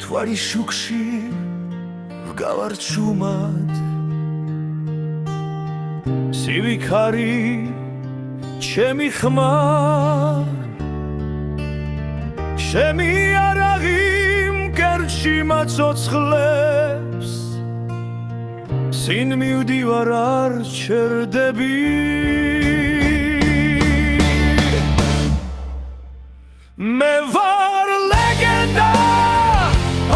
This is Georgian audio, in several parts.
მთვარის შუქში ვგავართ შუმად სივიქარი ჩემი ხმა ჩემი არაღი მკერდში მაცოცხლებს სინ მივდივარ არ ჩერდები მე ვარ ლეგენდა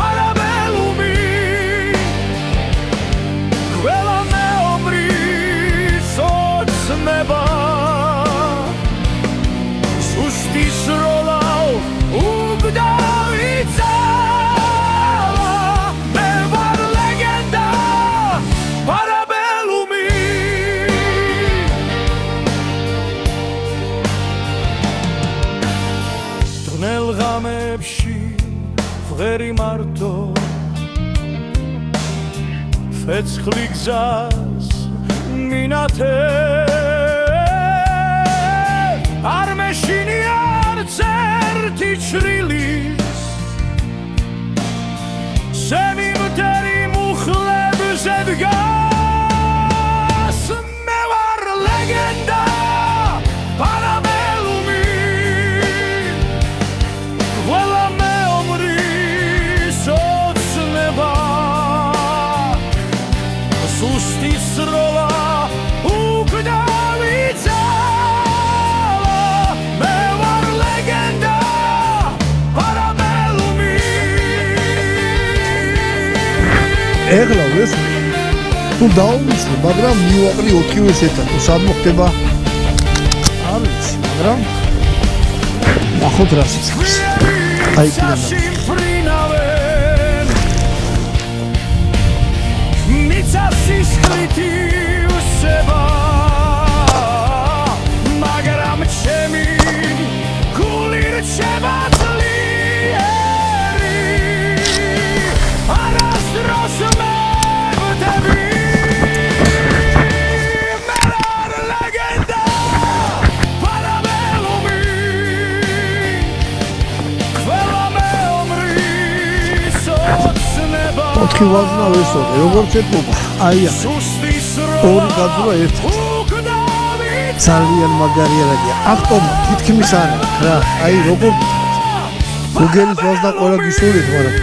არაბელუმი ყველა მეომრის ოცნება სუსტის როლავ უგდავიცა მე ვარ ლეგენდა არაბელუმი დნელ ღამებში ვღერი მარტო ფეცხლი გზას მინათე არ მეშინი არც ერთი ჩრილის სემიმდერი მუხლებზე დგას მე ვარ ლეგენდა არაბელუმი ყველა მეომრის ოცნება სუსტის როლა უგდავიცა მე ვარ ლეგენდა არაბელუმი ეხლა ვესმე თუ დაუმისლო მაგრამ მივაყრი ოქივე სეტა თუ სად მოხდება არ ვიცი მაგრამ ნახოთ რა სიცოცხლეს აი ფრინავენ მიცასის ხლითი უსება მაგრამ ჩემი გული რჩება ძლიერი არასდროს მევდები მე ვარ ლეგენდა არაბელუმი ყველა მეომრის ოცნება ოთხი ვაზნა ვესწორე როგორც ეთმობა აი ორი გაძვრა ერთად ძალიან მაგარი არაა ავტომატ თითქმის არ აქვს რა აი როგორ გუგელის ვაზნა ყველა გისურვით მაგრამ